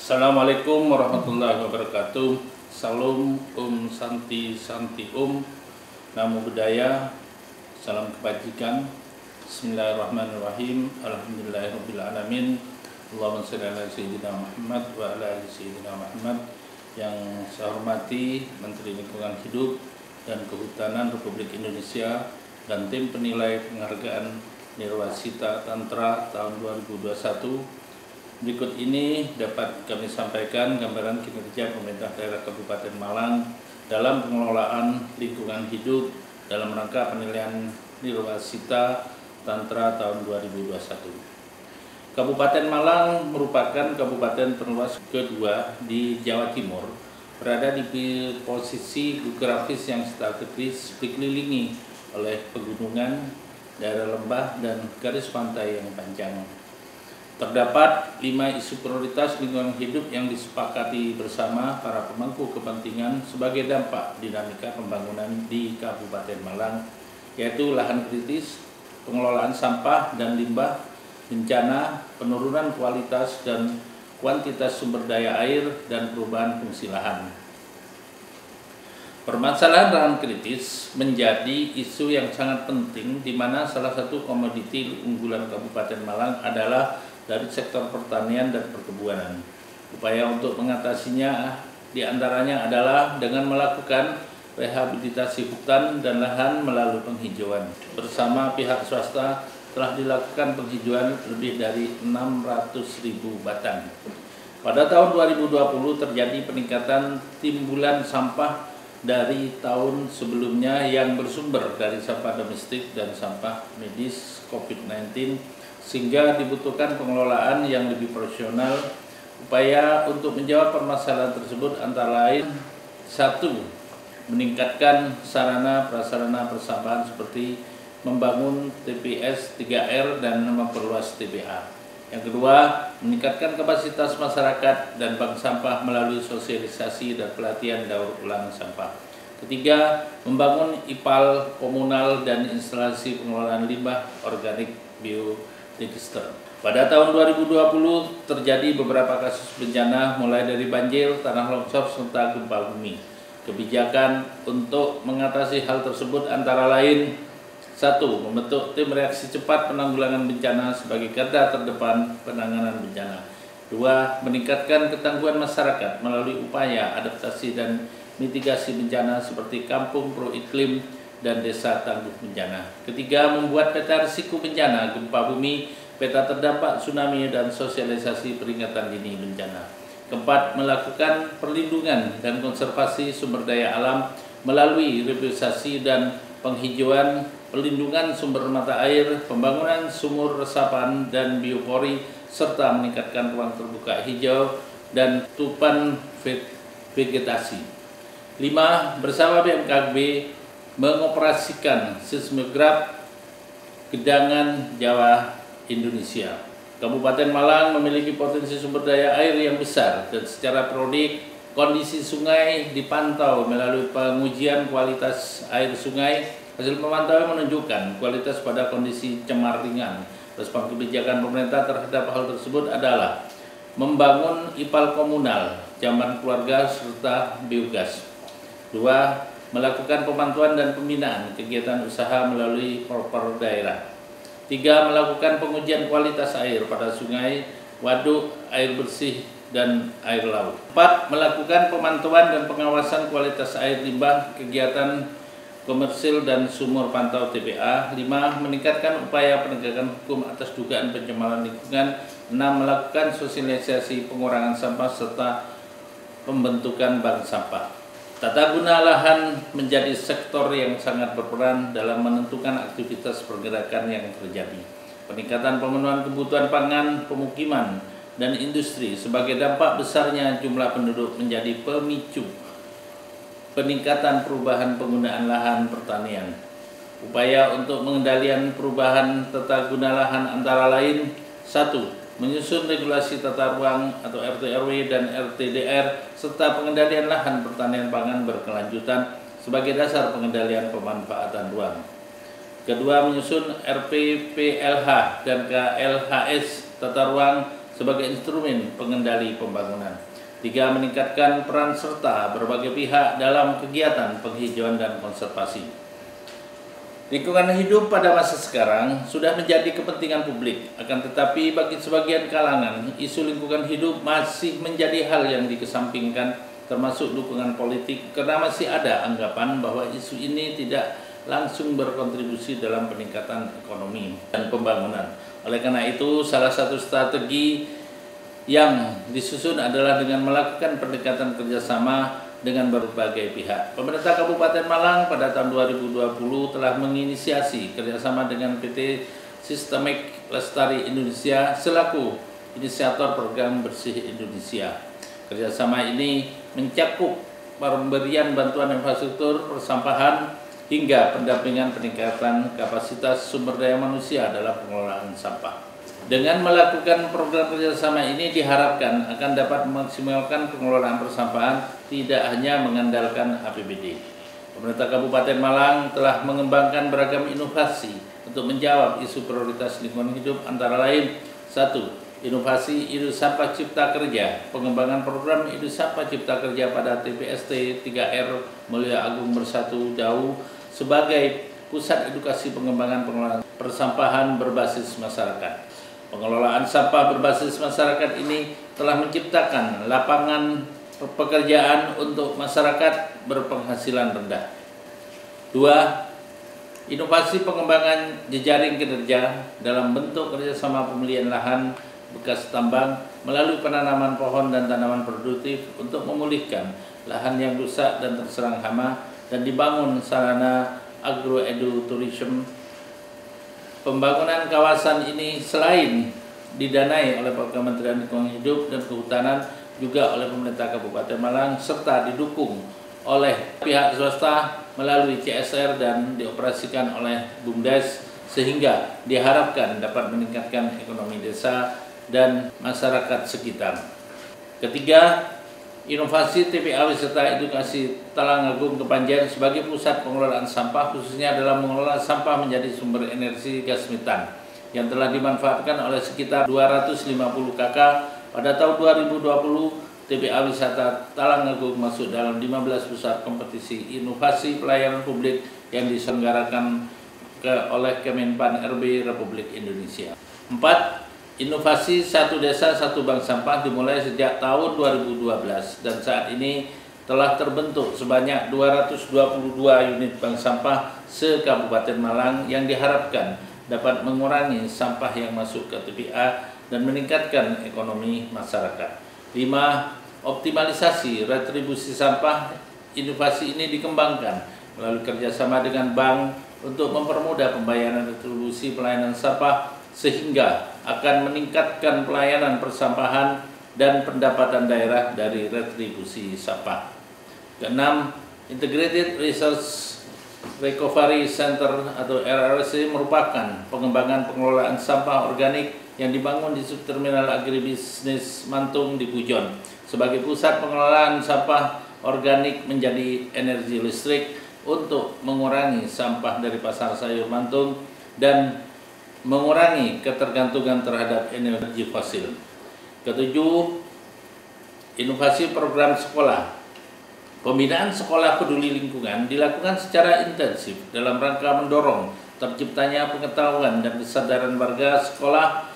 Assalamualaikum warahmatullahi wabarakatuh. Salam Santi Santi Namo Buddhaya. Salam kebajikan. Bismillahirrahmanirrahim. Alhamdulillahirabbil alamin. Allahumma shalli ala sayyidina Muhammad wa ala ali sayyidina Muhammad. Yang saya hormati Menteri Lingkungan Hidup dan Kehutanan Republik Indonesia dan tim penilai penghargaan Nirwasita Tantra tahun 2021. Berikut ini dapat kami sampaikan gambaran kinerja pemerintah daerah Kabupaten Malang dalam pengelolaan lingkungan hidup dalam rangka penilaian Nirwasita Tantra tahun 2021. Kabupaten Malang merupakan kabupaten terluas kedua di Jawa Timur, berada di posisi geografis yang strategis dikelilingi oleh pegunungan, daerah lembah, dan garis pantai yang panjang. Terdapat 5 isu prioritas lingkungan hidup yang disepakati bersama para pemangku kepentingan sebagai dampak dinamika pembangunan di Kabupaten Malang, yaitu lahan kritis, pengelolaan sampah dan limbah, bencana, penurunan kualitas dan kuantitas sumber daya air, dan perubahan fungsi lahan. Permasalahan lahan kritis menjadi isu yang sangat penting, di mana salah satu komoditi unggulan Kabupaten Malang adalah dari sektor pertanian dan perkebunan. Upaya untuk mengatasinya diantaranya adalah dengan melakukan rehabilitasi hutan dan lahan melalui penghijauan. Bersama pihak swasta telah dilakukan penghijauan lebih dari 600.000 batang. Pada tahun 2020 terjadi peningkatan timbulan sampah dari tahun sebelumnya yang bersumber dari sampah domestik dan sampah medis COVID-19, sehingga dibutuhkan pengelolaan yang lebih profesional. Upaya untuk menjawab permasalahan tersebut antara lain: 1. Meningkatkan sarana prasarana persampahan seperti membangun TPS 3R dan memperluas TPA. Yang kedua, meningkatkan kapasitas masyarakat dan bank sampah melalui sosialisasi dan pelatihan daur ulang sampah. Ketiga, membangun IPAL komunal dan instalasi pengelolaan limbah organik biodigester. Pada tahun 2020 terjadi beberapa kasus bencana mulai dari banjir, tanah longsor, serta gempa bumi. Kebijakan untuk mengatasi hal tersebut antara lain: 1. Membentuk tim reaksi cepat penanggulangan bencana sebagai garda terdepan penanganan bencana. 2. Meningkatkan ketangguhan masyarakat melalui upaya adaptasi dan mitigasi bencana seperti kampung pro iklim dan desa tangguh bencana. Ketiga, membuat peta risiko bencana gempa bumi, peta terdampak tsunami, dan sosialisasi peringatan dini bencana. Keempat, melakukan perlindungan dan konservasi sumber daya alam melalui revitalisasi dan penghijauan, pelindungan sumber mata air, pembangunan sumur resapan dan biopori, serta meningkatkan ruang terbuka hijau dan tutupan vegetasi. 5. Bersama BMKG mengoperasikan seismograf Gedangan Jawa Indonesia. Kabupaten Malang memiliki potensi sumber daya air yang besar, dan secara periodik kondisi sungai dipantau melalui pengujian kualitas air sungai. Hasil pemantauan menunjukkan kualitas pada kondisi cemar ringan. Respon kebijakan pemerintah terhadap hal tersebut adalah membangun IPAL komunal, jamban keluarga, serta biogas. 2. Melakukan pemantauan dan pembinaan kegiatan usaha melalui proper daerah. 3. Melakukan pengujian kualitas air pada sungai, waduk, air bersih, dan air laut. 4. Melakukan pemantauan dan pengawasan kualitas air limbah, kegiatan komersil dan sumur pantau TPA. 5. Meningkatkan upaya penegakan hukum atas dugaan pencemaran lingkungan. 6. Melakukan sosialisasi pengurangan sampah serta pembentukan bank sampah. Tata guna lahan menjadi sektor yang sangat berperan dalam menentukan aktivitas pergerakan yang terjadi. Peningkatan pemenuhan kebutuhan pangan, pemukiman, dan industri sebagai dampak besarnya jumlah penduduk menjadi pemicu peningkatan perubahan penggunaan lahan pertanian. Upaya untuk pengendalian perubahan tata guna lahan antara lain: 1. Menyusun regulasi tata ruang atau RT/RW dan RTDR serta pengendalian lahan pertanian pangan berkelanjutan sebagai dasar pengendalian pemanfaatan ruang. Kedua, menyusun RPPLH dan KLHS tata ruang sebagai instrumen pengendali pembangunan. 3. Meningkatkan peran serta berbagai pihak dalam kegiatan penghijauan dan konservasi. Lingkungan hidup pada masa sekarang sudah menjadi kepentingan publik, akan tetapi bagi sebagian kalangan, isu lingkungan hidup masih menjadi hal yang dikesampingkan, termasuk dukungan politik, karena masih ada anggapan bahwa isu ini tidak langsung berkontribusi dalam peningkatan ekonomi dan pembangunan. Oleh karena itu, salah satu strategi yang disusun adalah dengan melakukan pendekatan kerjasama dengan berbagai pihak. Pemerintah Kabupaten Malang pada tahun 2020 telah menginisiasi kerjasama dengan PT Systemic Lestari Indonesia selaku inisiator program Bersih Indonesia. Kerjasama ini mencakup pemberian bantuan infrastruktur persampahan hingga pendampingan peningkatan kapasitas sumber daya manusia dalam pengelolaan sampah. Dengan melakukan program kerjasama ini diharapkan akan dapat memaksimalkan pengelolaan persampahan tidak hanya mengandalkan APBD. Pemerintah Kabupaten Malang telah mengembangkan beragam inovasi untuk menjawab isu prioritas lingkungan hidup, antara lain 1. Inovasi Idul Sampah Cipta Kerja, pengembangan program Idul Sampah Cipta Kerja pada TPST 3R Mulia Agung Bersatu Dau sebagai pusat edukasi pengembangan pengelolaan persampahan berbasis masyarakat. Pengelolaan sampah berbasis masyarakat ini telah menciptakan lapangan pekerjaan untuk masyarakat berpenghasilan rendah. 2. Inovasi pengembangan jejaring kinerja dalam bentuk kerjasama pembelian lahan bekas tambang melalui penanaman pohon dan tanaman produktif untuk memulihkan lahan yang rusak dan terserang hama dan dibangun sarana agroedu-tourism. Pembangunan kawasan ini selain didanai oleh Kementerian Lingkungan Hidup dan Kehutanan juga oleh pemerintah Kabupaten Malang serta didukung oleh pihak swasta melalui CSR dan dioperasikan oleh BUMDes sehingga diharapkan dapat meningkatkan ekonomi desa dan masyarakat sekitar. 3. Inovasi TPA Wisata Edukasi Talangagung Kepanjen sebagai pusat pengelolaan sampah khususnya dalam mengelola sampah menjadi sumber energi gas metan yang telah dimanfaatkan oleh sekitar 250 KK. Pada tahun 2020 TPA Wisata Talangagung masuk dalam 15 pusat kompetisi inovasi pelayanan publik yang diselenggarakan oleh Kemenpan RB Republik Indonesia. 4. Inovasi Satu Desa Satu Bank Sampah dimulai sejak tahun 2012 dan saat ini telah terbentuk sebanyak 222 unit bank sampah se-Kabupaten Malang yang diharapkan dapat mengurangi sampah yang masuk ke TPA dan meningkatkan ekonomi masyarakat. 5. Optimalisasi retribusi sampah. Inovasi ini dikembangkan melalui kerjasama dengan bank untuk mempermudah pembayaran retribusi pelayanan sampah sehingga akan meningkatkan pelayanan persampahan dan pendapatan daerah dari retribusi sampah. 6. Integrated Resource Recovery Center atau RRC merupakan pengembangan pengelolaan sampah organik yang dibangun di subterminal agribisnis Mantung di Pujon sebagai pusat pengelolaan sampah organik menjadi energi listrik untuk mengurangi sampah dari pasar sayur Mantung dan mengurangi ketergantungan terhadap energi fosil. 7. Inovasi program sekolah. Pembinaan sekolah peduli lingkungan dilakukan secara intensif dalam rangka mendorong terciptanya pengetahuan dan kesadaran warga sekolah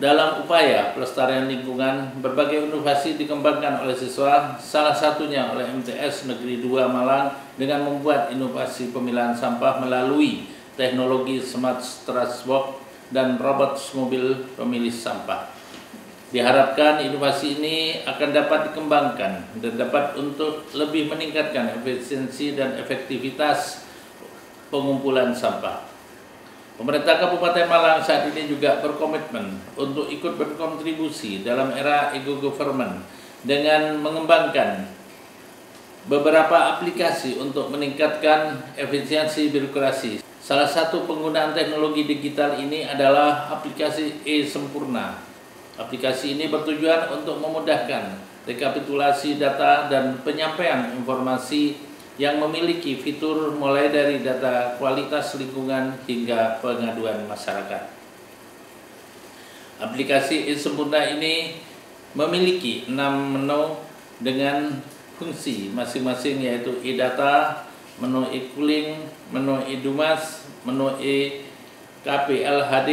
dalam upaya pelestarian lingkungan. Berbagai inovasi dikembangkan oleh siswa, salah satunya oleh MTS Negeri 2 Malang dengan membuat inovasi pemilahan sampah melalui teknologi Smart Trash Box dan robot mobil pemilih sampah. Diharapkan inovasi ini akan dapat dikembangkan dan dapat untuk lebih meningkatkan efisiensi dan efektivitas pengumpulan sampah. Pemerintah Kabupaten Malang saat ini juga berkomitmen untuk ikut berkontribusi dalam era e-government dengan mengembangkan beberapa aplikasi untuk meningkatkan efisiensi birokrasi. Salah satu penggunaan teknologi digital ini adalah aplikasi e-Sempurna. Aplikasi ini bertujuan untuk memudahkan rekapitulasi data dan penyampaian informasi yang memiliki fitur mulai dari data kualitas lingkungan hingga pengaduan masyarakat. Aplikasi e-Sempurna ini memiliki 6 menu dengan fungsi masing-masing, yaitu e-Data, menu e-Cooling, menu e-Dumas, menu e-KPLHD,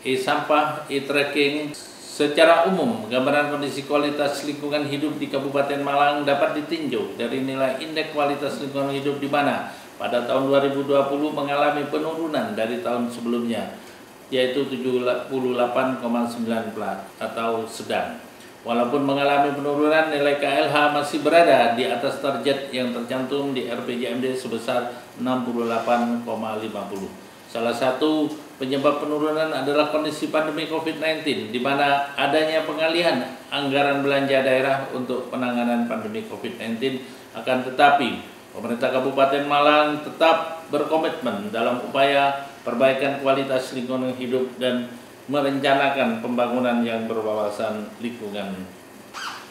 e-Sampah, e-Tracking. Secara umum, gambaran kondisi kualitas lingkungan hidup di Kabupaten Malang dapat ditinjau dari nilai indeks kualitas lingkungan hidup di mana pada tahun 2020 mengalami penurunan dari tahun sebelumnya, yaitu 78,9 atau sedang. Walaupun mengalami penurunan, nilai KLH masih berada di atas target yang tercantum di RPJMD sebesar 68,50. Salah satu penyebab penurunan adalah kondisi pandemi COVID-19, di mana adanya pengalihan anggaran belanja daerah untuk penanganan pandemi COVID-19. Akan tetapi, pemerintah Kabupaten Malang tetap berkomitmen dalam upaya perbaikan kualitas lingkungan hidup dan merencanakan pembangunan yang berwawasan lingkungan.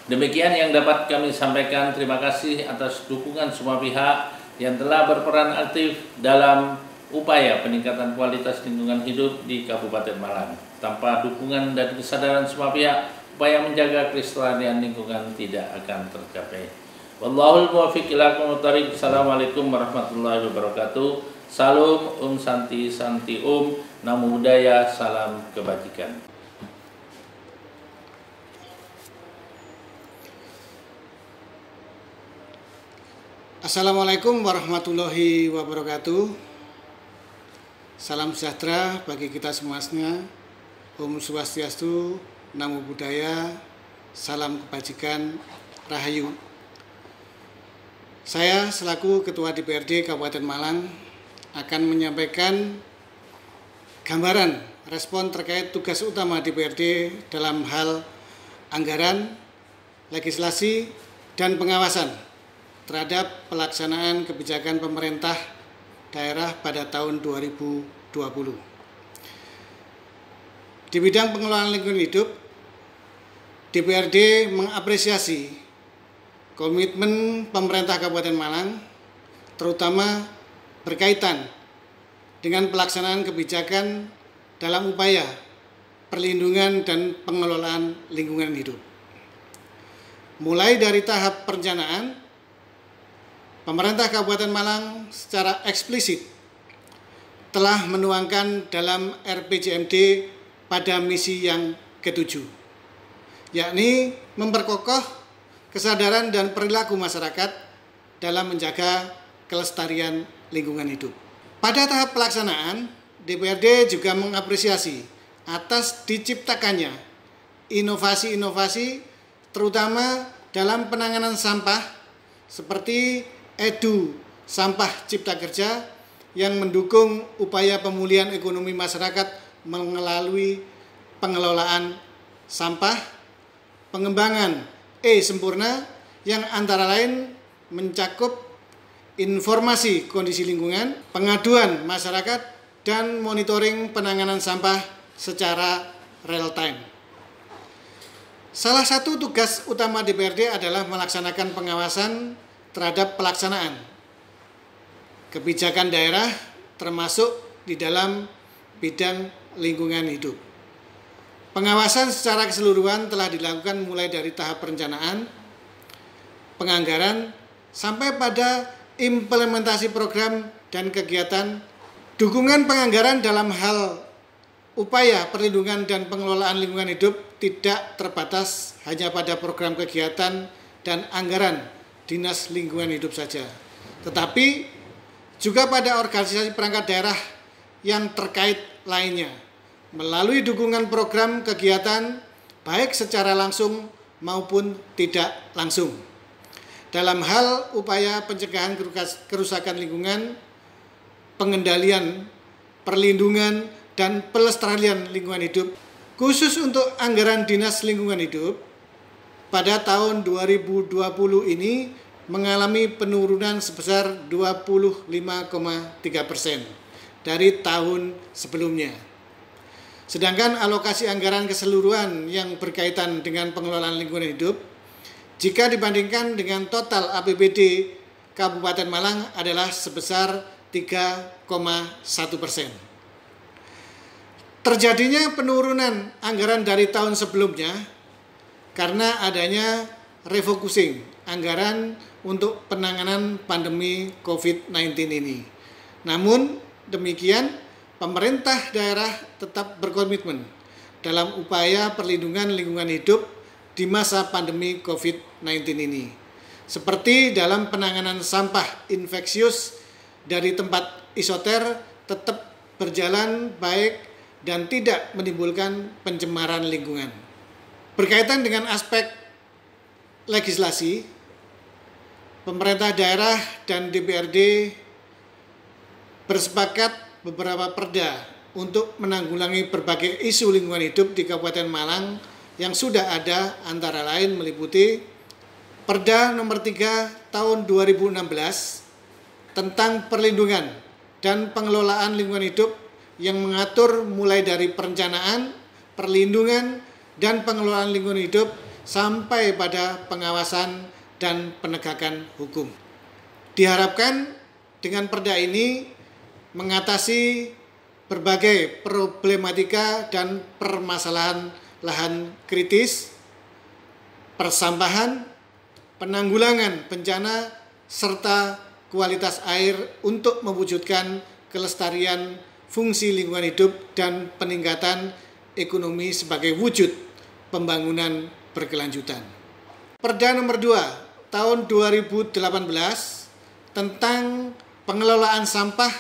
Demikian yang dapat kami sampaikan. Terima kasih atas dukungan semua pihak yang telah berperan aktif dalam upaya peningkatan kualitas lingkungan hidup di Kabupaten Malang. Tanpa dukungan dan kesadaran semua pihak, upaya menjaga kelestarian lingkungan tidak akan tercapai. Wallahul muwaffiq ila aqwamit thoriq. Assalamualaikum warahmatullahi wabarakatuh. Salam Santi Santi Namo Buddhaya, salam kebajikan. Assalamualaikum warahmatullahi wabarakatuh. Salam sejahtera bagi kita semuanya. Om Swastiastu, Namo Buddhaya, salam kebajikan, Rahayu. Saya selaku Ketua DPRD Kabupaten Malang akan menyampaikan gambaran respon terkait tugas utama DPRD dalam hal anggaran, legislasi, dan pengawasan terhadap pelaksanaan kebijakan pemerintah daerah pada tahun 2020. Di bidang pengelolaan lingkungan hidup, DPRD mengapresiasi komitmen pemerintah Kabupaten Malang, terutama berkaitan dengan pelaksanaan kebijakan dalam upaya perlindungan dan pengelolaan lingkungan hidup. Mulai dari tahap perencanaan, pemerintah Kabupaten Malang secara eksplisit telah menuangkan dalam RPJMD pada misi yang ke-7, yakni memperkokoh kesadaran dan perilaku masyarakat dalam menjaga kelestarian lingkungan hidup. Pada tahap pelaksanaan, DPRD juga mengapresiasi atas diciptakannya inovasi-inovasi terutama dalam penanganan sampah seperti Edu Sampah Cipta Kerja yang mendukung upaya pemulihan ekonomi masyarakat melalui pengelolaan sampah, pengembangan e-Sempurna yang antara lain mencakup informasi kondisi lingkungan, pengaduan masyarakat, dan monitoring penanganan sampah secara real time. Salah satu tugas utama DPRD adalah melaksanakan pengawasan terhadap pelaksanaan kebijakan daerah termasuk di dalam bidang lingkungan hidup. Pengawasan secara keseluruhan telah dilakukan mulai dari tahap perencanaan, penganggaran, sampai pada implementasi program dan kegiatan. Dukungan penganggaran dalam hal upaya perlindungan dan pengelolaan lingkungan hidup tidak terbatas hanya pada program kegiatan dan anggaran Dinas Lingkungan Hidup saja, tetapi juga pada organisasi perangkat daerah yang terkait lainnya, melalui dukungan program kegiatan baik secara langsung maupun tidak langsung. Dalam hal upaya pencegahan kerusakan lingkungan, pengendalian, perlindungan, dan pelestarian lingkungan hidup, khusus untuk anggaran Dinas Lingkungan Hidup, pada tahun 2020 ini mengalami penurunan sebesar 25,3% dari tahun sebelumnya. Sedangkan alokasi anggaran keseluruhan yang berkaitan dengan pengelolaan lingkungan hidup, jika dibandingkan dengan total APBD Kabupaten Malang adalah sebesar 3,1%. Terjadinya penurunan anggaran dari tahun sebelumnya karena adanya refocusing anggaran untuk penanganan pandemi COVID-19 ini. Namun demikian, pemerintah daerah tetap berkomitmen dalam upaya perlindungan lingkungan hidup di masa pandemi COVID-19 ini. Seperti dalam penanganan sampah infeksius dari tempat isoter tetap berjalan baik dan tidak menimbulkan pencemaran lingkungan. Berkaitan dengan aspek legislasi, pemerintah daerah dan DPRD bersepakat beberapa perda untuk menanggulangi berbagai isu lingkungan hidup di Kabupaten Malang yang sudah ada, antara lain meliputi Perda nomor 3 tahun 2016 tentang perlindungan dan pengelolaan lingkungan hidup yang mengatur mulai dari perencanaan, perlindungan, dan pengelolaan lingkungan hidup sampai pada pengawasan dan penegakan hukum. Diharapkan dengan perda ini mengatasi berbagai problematika dan permasalahan lahan kritis, persampahan, penanggulangan bencana, serta kualitas air untuk mewujudkan kelestarian fungsi lingkungan hidup dan peningkatan ekonomi sebagai wujud pembangunan berkelanjutan. Perda nomor 2 tahun 2018 tentang pengelolaan sampah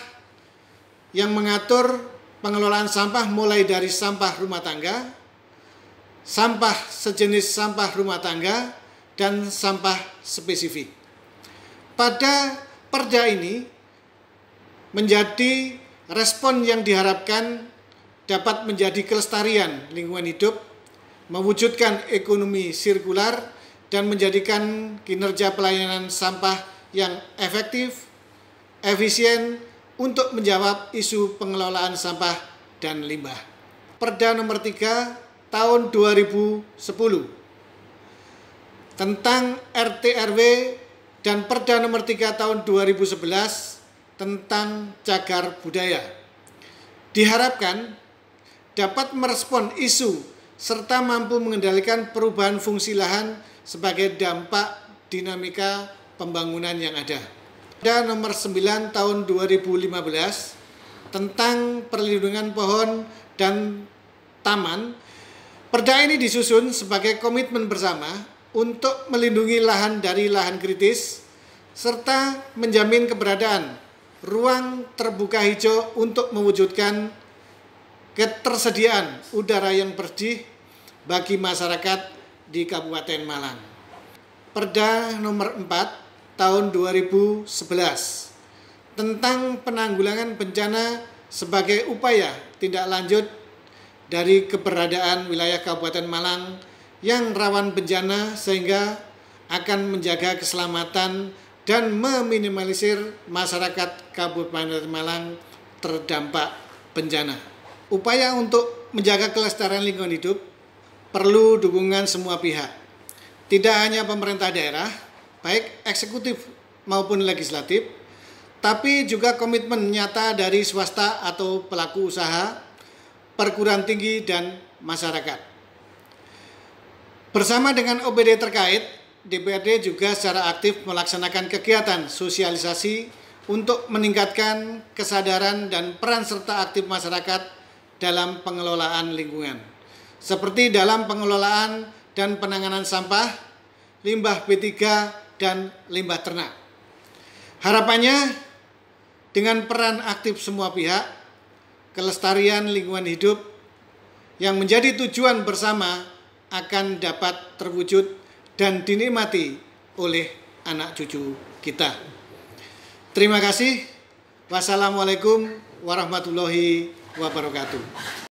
yang mengatur pengelolaan sampah mulai dari sampah rumah tangga, sampah sejenis sampah rumah tangga, dan sampah spesifik. Pada perda ini menjadi respon yang diharapkan dapat menjadi kelestarian lingkungan hidup, mewujudkan ekonomi sirkular, dan menjadikan kinerja pelayanan sampah yang efektif, efisien untuk menjawab isu pengelolaan sampah dan limbah. Perda nomor 3 tahun 2010 tentang RT/RW dan Perda nomor 3 tahun 2011 tentang cagar budaya diharapkan dapat merespon isu serta mampu mengendalikan perubahan fungsi lahan sebagai dampak dinamika pembangunan yang ada. Perda nomor 9 tahun 2015 tentang perlindungan pohon dan taman. Perda ini disusun sebagai komitmen bersama untuk melindungi lahan dari lahan kritis serta menjamin keberadaan ruang terbuka hijau untuk mewujudkan ketersediaan udara yang bersih bagi masyarakat di Kabupaten Malang. Perda nomor 4 tahun 2011 tentang penanggulangan bencana sebagai upaya tindak lanjut dari keberadaan wilayah Kabupaten Malang yang rawan bencana sehingga akan menjaga keselamatan dan meminimalisir masyarakat Kabupaten Malang terdampak bencana. Upaya untuk menjaga kelestarian lingkungan hidup perlu dukungan semua pihak. Tidak hanya pemerintah daerah, baik eksekutif maupun legislatif, tapi juga komitmen nyata dari swasta atau pelaku usaha, perguruan tinggi, dan masyarakat. Bersama dengan OPD terkait, DPRD juga secara aktif melaksanakan kegiatan sosialisasi untuk meningkatkan kesadaran dan peran serta aktif masyarakat dalam pengelolaan lingkungan, seperti dalam pengelolaan dan penanganan sampah, limbah B3, dan limbah ternak. Harapannya, dengan peran aktif semua pihak, kelestarian lingkungan hidup yang menjadi tujuan bersama akan dapat terwujud dan dinikmati oleh anak cucu kita. Terima kasih. Wassalamualaikum warahmatullahi wabarakatuh.